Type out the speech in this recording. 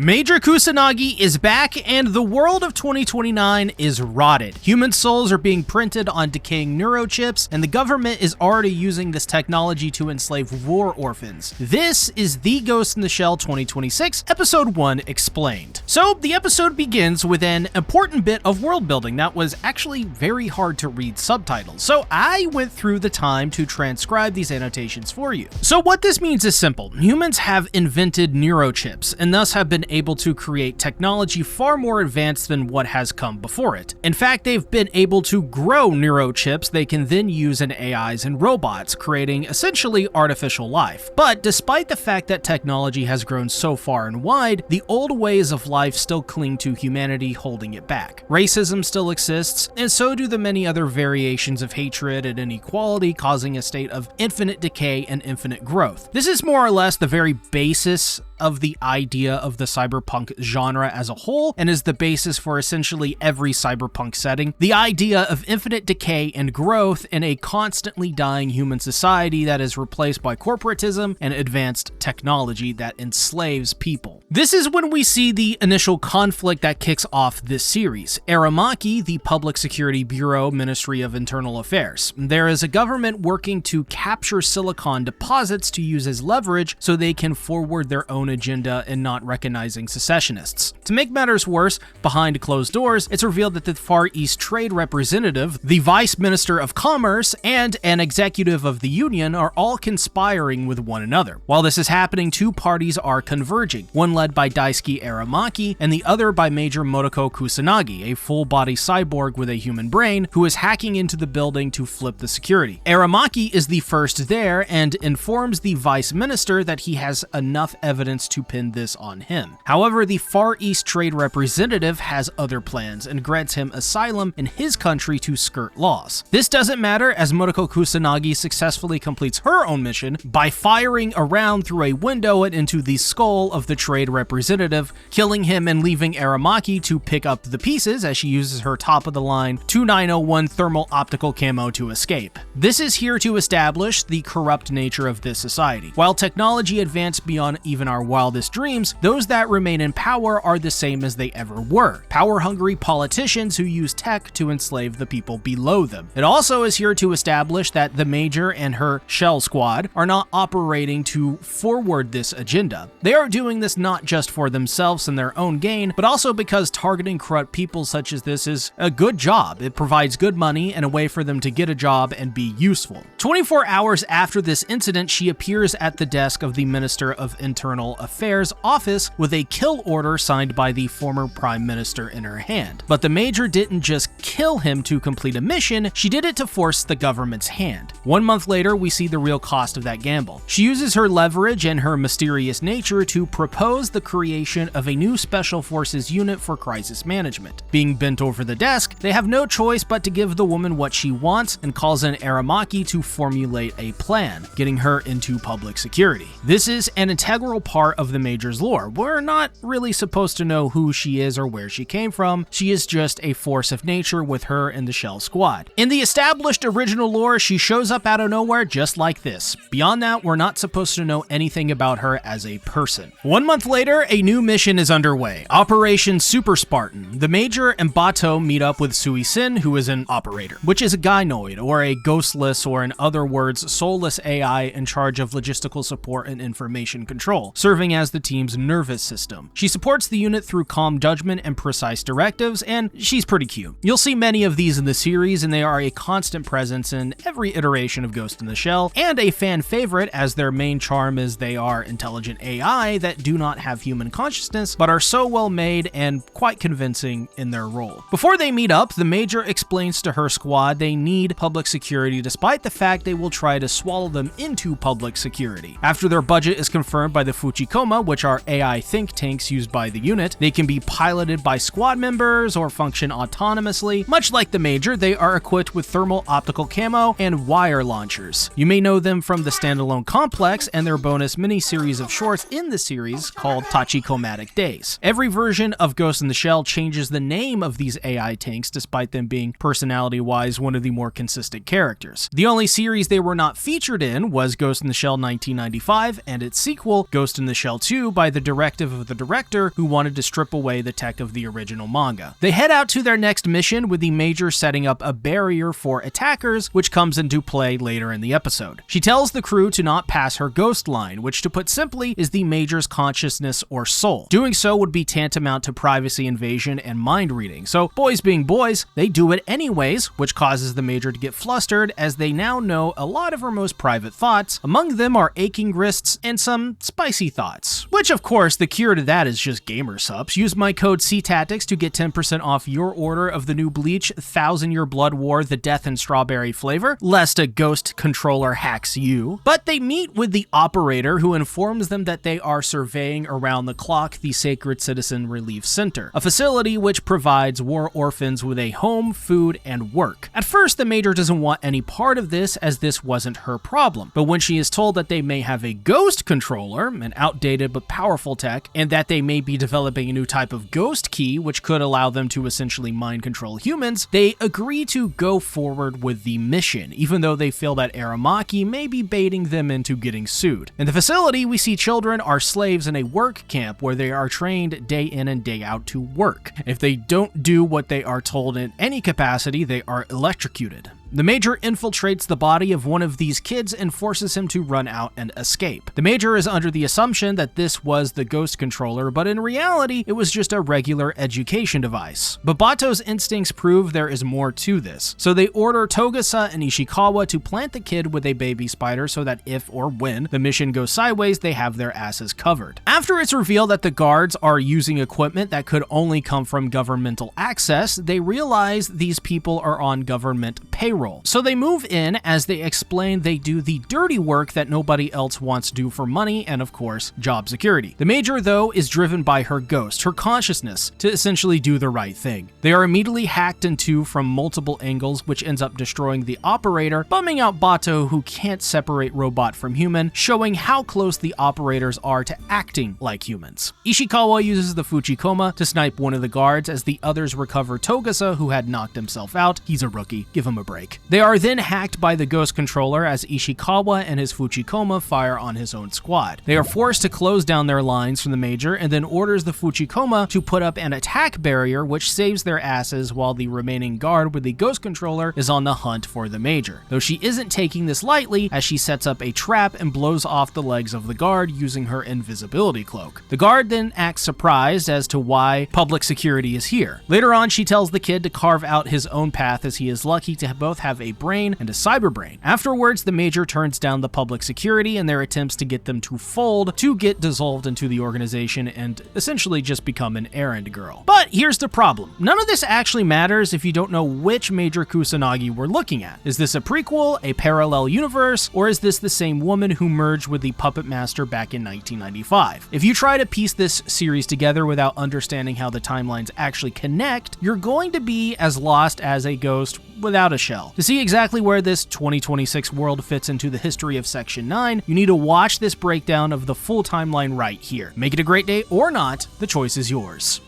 Major Kusanagi is back, and the world of 2029 is rotted. Human souls are being printed on decaying neurochips, and the government is already using this technology to enslave war orphans. This is the Ghost in the Shell 2026, Episode 1 Explained. So, the episode begins with an important bit of world building that was actually very hard to read subtitles, so I went through the time to transcribe these annotations for you. So what this means is simple. Humans have invented neurochips, and thus have been able to create technology far more advanced than what has come before it. In fact, they've been able to grow neurochips they can then use in AIs and robots, creating essentially artificial life. But despite the fact that technology has grown so far and wide, the old ways of life still cling to humanity, holding it back. Racism still exists, and so do the many other variations of hatred and inequality, causing a state of infinite decay and infinite growth. This is more or less the very basis of the idea of the cyberpunk genre as a whole, and is the basis for essentially every cyberpunk setting. The idea of infinite decay and growth in a constantly dying human society that is replaced by corporatism and advanced technology that enslaves people. This is when we see the initial conflict that kicks off this series. Aramaki, the Public Security Bureau, Ministry of Internal Affairs. There is a government working to capture silicon deposits to use as leverage so they can forward their own agenda and not recognizing secessionists. To make matters worse, behind closed doors, it's revealed that the Far East Trade Representative, the Vice Minister of Commerce, and an executive of the Union are all conspiring with one another. While this is happening, two parties are converging, one led by Daisuke Aramaki and the other by Major Motoko Kusanagi, a full-body cyborg with a human brain who is hacking into the building to flip the security. Aramaki is the first there and informs the Vice Minister that he has enough evidence to pin this on him. However, the Far East Trade Representative has other plans and grants him asylum in his country to skirt laws. This doesn't matter as Motoko Kusanagi successfully completes her own mission by firing around through a window and into the skull of the Trade Representative, killing him and leaving Aramaki to pick up the pieces as she uses her top-of-the-line 2901 thermal optical camo to escape. This is here to establish the corrupt nature of this society. While technology advanced beyond even our wildest dreams, those that remain in power are the same as they ever were. Power-hungry politicians who use tech to enslave the people below them. It also is here to establish that the Major and her Shell Squad are not operating to forward this agenda. They are doing this not just for themselves and their own gain, but also because targeting corrupt people such as this is a good job. It provides good money and a way for them to get a job and be useful. 24 hours after this incident, she appears at the desk of the Minister of Internal Affairs office with a kill order signed by the former Prime Minister in her hand. But the Major didn't just kill him to complete a mission, she did it to force the government's hand. 1 month later, we see the real cost of that gamble. She uses her leverage and her mysterious nature to propose the creation of a new Special Forces unit for crisis management. Being bent over the desk, they have no choice but to give the woman what she wants and calls in Aramaki to formulate a plan, getting her into public security. This is an integral part of the Major's lore. We're not really supposed to know who she is or where she came from. She is just a force of nature with her and the Shell Squad. In the established original lore, she shows up out of nowhere just like this. Beyond that, we're not supposed to know anything about her as a person. 1 month later, a new mission is underway, Operation Super Spartan. The Major and Bato meet up with Suisen, who is an operator, which is a gynoid, or a ghostless, or in other words, soulless AI in charge of logistical support and information control, serving as the team's nervous system. She supports the unit through calm judgment and precise directives, and she's pretty cute. You'll see many of these in the series, and they are a constant presence in every iteration of Ghost in the Shell, and a fan favorite as their main charm is they are intelligent AI that do not have human consciousness, but are so well made and quite convincing in their role. Before they meet up, the Major explains to her squad they need public security despite the fact they will try to swallow them into public security. After their budget is confirmed by the Fuchikoma, which are AI think tanks used by the unit, they can be piloted by squad members or function autonomously. Much like the Major, they are equipped with thermal optical camo and wire launchers. You may know them from the standalone complex and their bonus mini-series of shorts in the series called Tachikomatic Days. Every version of Ghost in the Shell changes the name of these AI tanks despite them being personality-wise one of the more consistent characters. The only series they were not featured in was Ghost in the Shell 1995 and its sequel, Ghost in the the Shell 2 by the directive of the director who wanted to strip away the tech of the original manga. They head out to their next mission with the Major setting up a barrier for attackers, which comes into play later in the episode. She tells the crew to not pass her ghost line, which to put simply is the Major's consciousness or soul. Doing so would be tantamount to privacy invasion and mind reading, so boys being boys, they do it anyways, which causes the Major to get flustered as they now know a lot of her most private thoughts. Among them are aching wrists and some spicy thoughts. Which of course, the cure to that is just gamer subs. Use my code SeaTactics to get 10% off your order of the new Bleach 1000-Year Blood War The Death and Strawberry flavor, lest a ghost controller hacks you. But they meet with the Operator, who informs them that they are surveying around the clock the Sacred Citizen Relief Center, a facility which provides war orphans with a home, food, and work. At first, the Major doesn't want any part of this, as this wasn't her problem, but when she is told that they may have a ghost controller, an outdated but powerful tech, and that they may be developing a new type of ghost key which could allow them to essentially mind control humans, they agree to go forward with the mission, even though they feel that Aramaki may be baiting them into getting sued. In the facility, we see children are slaves in a work camp where they are trained day in and day out to work. If they don't do what they are told in any capacity, they are electrocuted. The Major infiltrates the body of one of these kids and forces him to run out and escape. The Major is under the assumption that this was the ghost controller, but in reality, it was just a regular education device. But Bato's instincts prove there is more to this, so they order Togasa and Ishikawa to plant the kid with a baby spider so that if or when the mission goes sideways, they have their asses covered. After it's revealed that the guards are using equipment that could only come from governmental access, they realize these people are on government payroll. So they move in as they explain they do the dirty work that nobody else wants to do for money and, of course, job security. The Major, though, is driven by her ghost, her consciousness, to essentially do the right thing. They are immediately hacked in two from multiple angles, which ends up destroying the Operator, bumming out Bato, who can't separate robot from human, showing how close the Operators are to acting like humans. Ishikawa uses the Fuchikoma to snipe one of the guards as the others recover Togasa, who had knocked himself out. He's a rookie, give him a break. They are then hacked by the ghost controller as Ishikawa and his Fuchikoma fire on his own squad. They are forced to close down their lines from the Major and then orders the Fuchikoma to put up an attack barrier which saves their asses while the remaining guard with the ghost controller is on the hunt for the Major. Though she isn't taking this lightly as she sets up a trap and blows off the legs of the guard using her invisibility cloak. The guard then acts surprised as to why public security is here. Later on, she tells the kid to carve out his own path as he is lucky to both have a brain and a cyber brain. Afterwards, the Major turns down the public security and their attempts to get them to fold to get dissolved into the organization and essentially just become an errand girl. But here's the problem. None of this actually matters if you don't know which Major Kusanagi we're looking at. Is this a prequel, a parallel universe, or is this the same woman who merged with the Puppet Master back in 1995? If you try to piece this series together without understanding how the timelines actually connect, you're going to be as lost as a ghost without a shell. To see exactly where this 2026 world fits into the history of Section 9, you need to watch this breakdown of the full timeline right here. Make it a great day or not, the choice is yours.